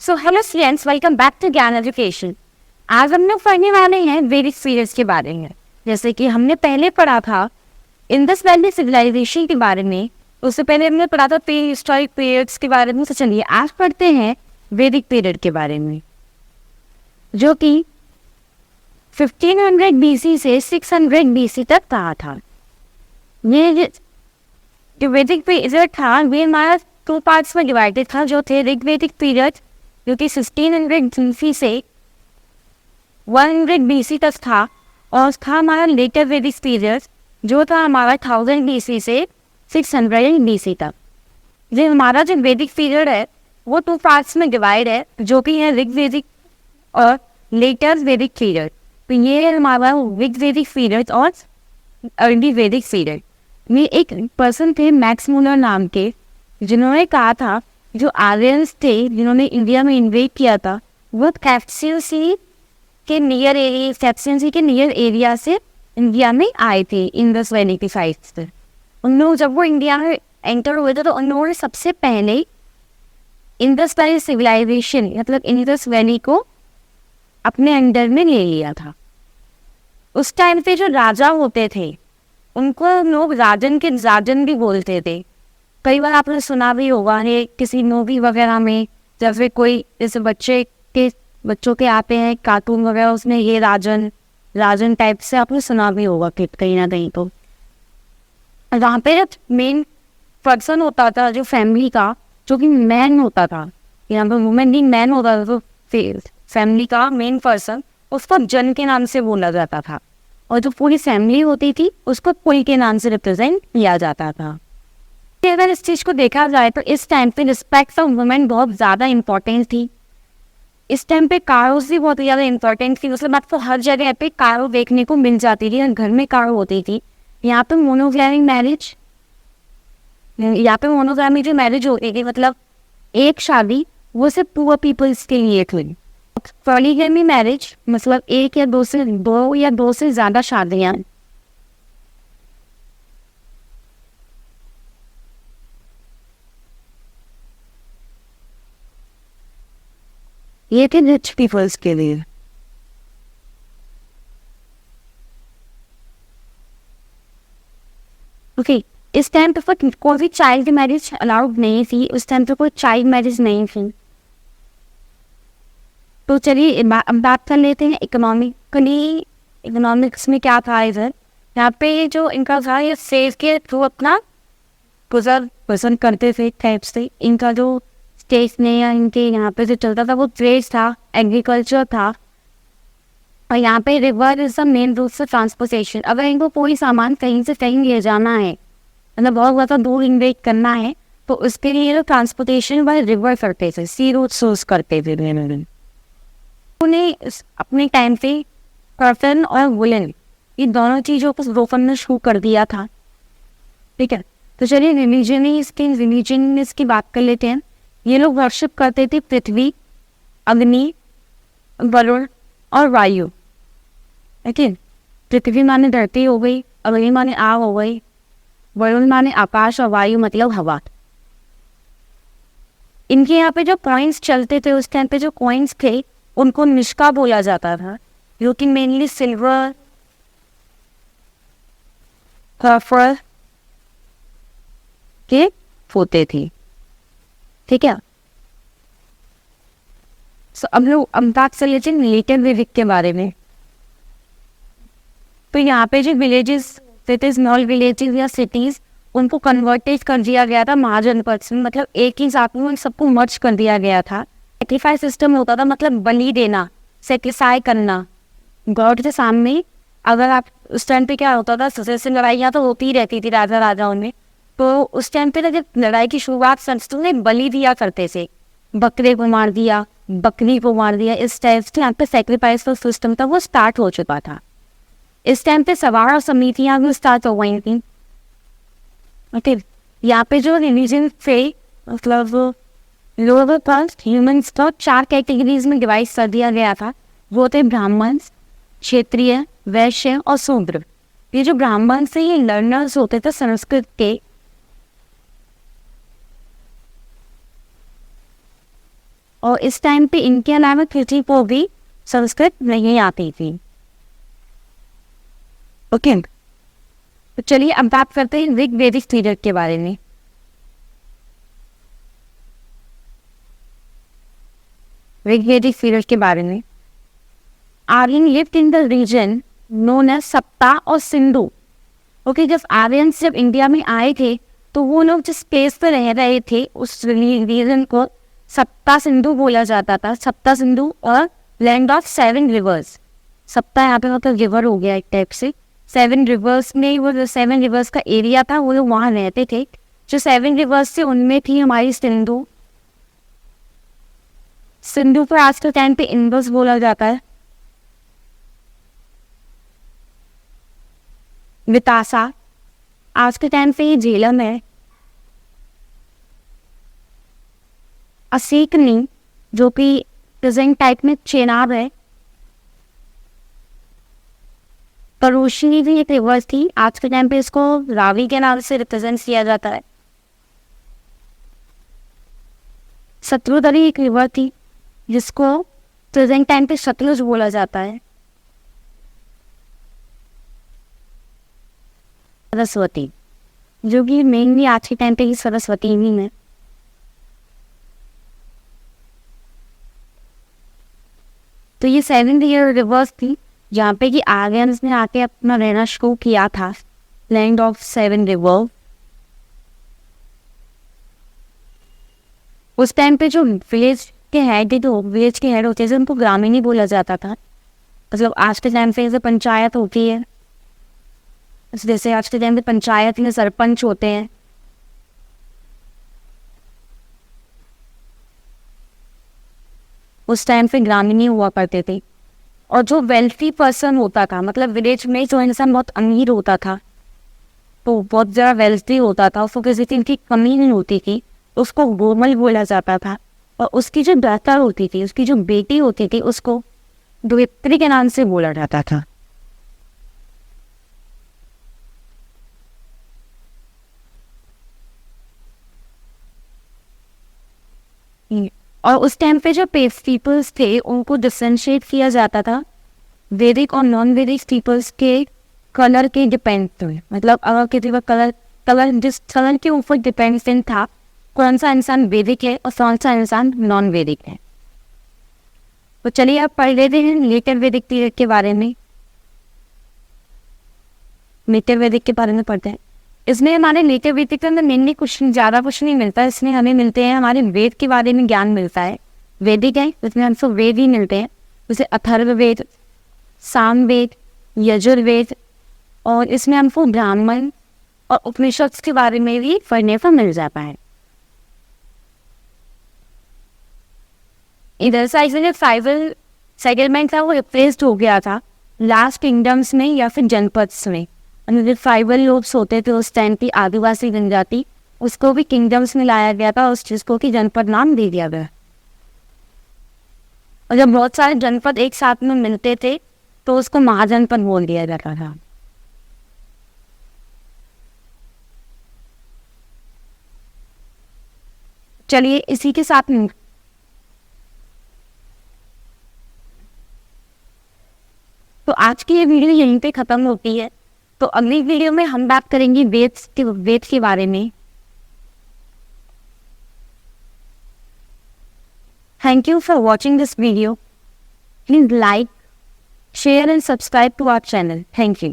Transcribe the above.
So hello students, welcome back to Gyan education. आज हम लोग पढ़ने वाले हैं वैदिक पीरियड्स के बारे में। जैसे कि हमने पहले पढ़ा था इंडस वैली सिविलाइजेशन के बारे में, उससे पहले हमने पढ़ा था प्री हिस्टोरिक पीरियड्स के बारे में। तो चलिए आज पढ़ते हैं वैदिक पीरियड के बारे में, जो कि 1500 BC से 600 BC तक रहा था। ये जो वैदिक पीरियड था वे हमारा 2 पार्ट्स में डिवाइडेड था, जो थे ऋग्वैदिक पीरियड जो कि 1600 BC से 100 BC तक था, और था हमारा लेटर वैदिक पीरियड जो था हमारा 1000 BC से 600 BC तक। जो हमारा जो वैदिक पीरियड है वो 2 पार्ट्स में डिवाइड है, जो कि है ऋग्वैदिक और लेटर वैदिक पीरियड। तो ये है हमारा ऋग्वैदिक पीरियड और अर्ली वैदिक पीरियड। में एक पर्सन थे मैक्स मुलर नाम के, जिन्होंने कहा था जो आर्यंस थे जिन्होंने इंडिया में इन्वेट किया था वो कैप्सियन सी के नियर एरिया से इंडिया में आए थे, इंडस वैली की साइड से। उन लोग जब वो इंडिया में एंटर हुए थे तो उन लोगों ने सबसे पहले इंडस वैली सिविलाइजेशन मतलब इंडस वैली को अपने अंडर में ले लिया था। उस टाइम पे जो राजा होते थे उनको लोग राजन भी बोलते थे। कई बार आपने सुना भी होगा है किसी मूवी वगैरह में, जैसे कोई जैसे बच्चों के आते हैं कार्टून वगैरह, उसमें ये राजन टाइप से आपने सुना भी होगा कि कहीं ना कहीं। तो वहाँ पे मेन पर्सन होता था जो फैमिली का, जो कि मैन होता था, यहाँ पे वुमेन नहीं मैन होता था। तो फैमिली का मेन पर्सन उसको जन के नाम से बोला जाता था, और जो पूरी फैमिली होती थी उसको कुल के नाम से रिप्रेजेंट किया जाता था। अगर इस चीज़ को देखा जाए तो इस टाइम पे रिस्पेक्ट ऑफ वुमेन बहुत ज़्यादा इंपॉर्टेंट थी। इस टाइम पे कारोस भी बहुत ज़्यादा इंपॉर्टेंट थी। मतलब आपको हर जगह पे कारो देखने को मिल जाती थी, घर में कारो होती थी। यहाँ पे मोनोगैमिक मैरिज होती थी, मतलब एक शादी वो सिर्फ पुअर पीपल्स के लिए थी। पॉलीगैमी मैरिज मतलब एक या दो से ज़्यादा शादियाँ। ये थे रिच पीपल्स के लिए। ओके, इस टाइम पे कोई भी चाइल्ड मैरिज अलाउड नहीं थी। उस टाइम पे कोई चाइल्ड मैरिज नहीं थी। तो चलिए बात कर लेते हैं इकोनॉमिक्स में क्या था इधर। यहाँ पे जो इनका था ये सेव के थ्रू अपना गुजर पसंद करते थे टाइप से। इनका जो स्टेट ने या इनके यहाँ पे जो चलता था वो ट्रेड था, एग्रीकल्चर था, और यहाँ पे river is the main route से ट्रांसपोर्टेशन। अगर इनको कोई सामान कहीं से कहीं ले जाना है, मतलब बहुत ज़्यादा दूर इन्वेट करना है, तो उसके लिए लोग ट्रांसपोर्टेशन बाय रिवर करते थे, सी रूट सोर्स करते थे। उन्हें अपने टाइम पे कॉटन और वुलन ये दोनों चीज़ों को रोकन में शुरू कर दिया था। ठीक है, तो चलिए रिलीजन में इसकी बात कर लेते हैं। ये लोग वर्शिप करते थे पृथ्वी, अग्नि, वरुण और वायु। ठीक, पृथ्वी माने धरती हो गई, अग्नि माने आग हो गई, वरुण माने आकाश, और वायु मतलब हवा। इनके यहाँ पे जो कॉइन्स चलते थे उस टाइम पे, जो कॉइन्स थे उनको निष्का बोला जाता था, जो कि मेनली सिल्वर, कॉपर के होते थे। ठीक है, अब बात कर लेते हैं लेटर वैदिक के बारे में। तो यहाँ पे जो विलेजेस, स्मॉल विलेजेस या सिटीज, उनको कन्वर्टेड कर दिया गया था महाजनपद में, मतलब एक ही साथ में उन सबको मर्ज कर दिया गया था। सेक्रीफाइस सिस्टम होता था, मतलब बलि देना, सेक्रीफाई करना गॉड के सामने। अगर आप उस टाइम पे क्या होता था, सक्सेसिव लड़ाइयाँ तो होती ही रहती थी राजाओं में। तो उस टाइम पे जब लड़ाई की शुरुआत संतों ने बलि दिया करते थे, बकरे को मार दिया, बकरी को मार दिया, इस टाइप से यहाँ पे सेक्रीफाइस का सिस्टम था वो स्टार्ट हो चुका था। इस टाइम पे सवार समितियाँ भी स्टार्ट हो गई थी। ओके, यहाँ पे जो रिलीजन थे मतलब लोअर कास्ट ह्यूमन्स को 4 कैटेगरीज में डिवाइड कर दिया गया था। वो थे ब्राह्मण, क्षेत्रीय, वैश्य और शूद्र। ये जो ब्राह्मण से ये लर्नर्स होते थे संस्कृत के, और इस टाइम पे इनके अलावा किसी को भी संस्कृत नहीं आती थी। ओके, तो चलिए अब बात करते हैं ऋग्वेदिक पीरियड के बारे में। ऋग्वेदिक पीरियड के बारे में, Aryan lived in the region known as Sapta और सिंधु। ओके, जब आर्यंस जब इंडिया में आए थे तो वो लोग जिस प्लेस पे रह रहे थे उस रीजन को सप्ता सिंधु बोला जाता था। सप्ता सिंधु और लैंड ऑफ 7 रिवर्स। सप्ता यहाँ पे मतलब रिवर हो गया एक टाइप से। 7 रिवर्स में वो 7 रिवर्स का एरिया था, वो लोग वहाँ रहते थे। जो 7 रिवर्स थे उनमें थी हमारी सिंधु। सिंधु पर आज के टाइम पे इंडस बोला जाता है। वितासा आज के टाइम पे ये झेलम है। असीकनी जो कि प्रेजेंट टाइप में चेनाब है। करोशिनी भी एक रिवर्स थी, आज के टाइम पे इसको रावी के नाम से रिप्रेजेंट किया जाता है। शत्रुधरी एक रिवर थी जिसको प्रेजेंट टाइम पे सतलुज बोला जाता है। सरस्वती जो कि मेनली आज के टाइम पे ही सरस्वती ही है। तो ये 7 रिवर्स थी जहाँ पे कि आर्यंस ने आके अपना रहना शुरू किया था, लैंड ऑफ 7 रिवर। उस टाइम पे जो विलेज के हेड थे, तो विलेज के हेड होते थे उनको ग्रामीणी बोला जाता था। मतलब आज के टाइम पे जैसे पंचायत होती है, जैसे आज के टाइम पे पंचायत में सरपंच होते हैं। उस टाइम पे ग्रामीणी हुआ करते थे। और जो वेल्थी पर्सन होता था, मतलब विलेज में जो इंसान बहुत अमीर होता था, तो बहुत ज़्यादा वेल्थी होता था, उसको किसी चीज़ की कमी नहीं होती थी, उसको गोमल बोला जाता था। और उसकी जो डॉटर होती थी, उसकी जो बेटी होती थी, उसको द्वित्री के नाम से बोला जाता था। और उस टाइम पे जो पीपल्स थे उनको डिफरेंशिएट किया जाता था वैदिक और नॉन वैदिक पीपल्स के कलर के डिपेंड पे। मतलब अगर किसी का कलर जिस कलर के ऊपर डिपेंडेंट था, कौन सा इंसान वैदिक है और कौन सा इंसान नॉन वैदिक है। तो चलिए अब पढ़ लेते हैं लेटर वैदिक पीरियड के बारे में। लेटर वैदिक के बारे में पढ़ते हैं। इसमें हमारे लेटर वैदिक के अंदर मेनली कुछ ज़्यादा कुछ नहीं मिलता है। इसमें हमें मिलते हैं हमारे वेद के बारे में ज्ञान मिलता है। वैदिक है इसमें हमको वेद ही मिलते हैं, जैसे अथर्ववेद, सामवेद, यजुर्वेद। और इसमें हमको ब्राह्मण और उपनिषद के बारे में भी पढ़ने को मिल जाता है। इधर साइड से जो ट्राइबल सेटलमेंट था वो रिप्लेस्ड हो गया था लास्ट किंगडम्स में या फिर जनपद्स में। जो ट्राइबल लोग होते थे उस टाइम की आदिवासी जनजाति, उसको भी किंगडम्स में लाया गया था, उस चीज़ को कि जनपद नाम दे दिया गया। और जब बहुत सारे जनपद एक साथ में मिलते थे तो उसको महाजनपद बोल दिया जाता था। चलिए इसी के साथ तो आज की ये वीडियो यहीं पे ख़त्म होती है। तो अगली वीडियो में हम बात करेंगे वेद के बारे में। Thank you for watching this video. Please like, share and subscribe to our channel. Thank you.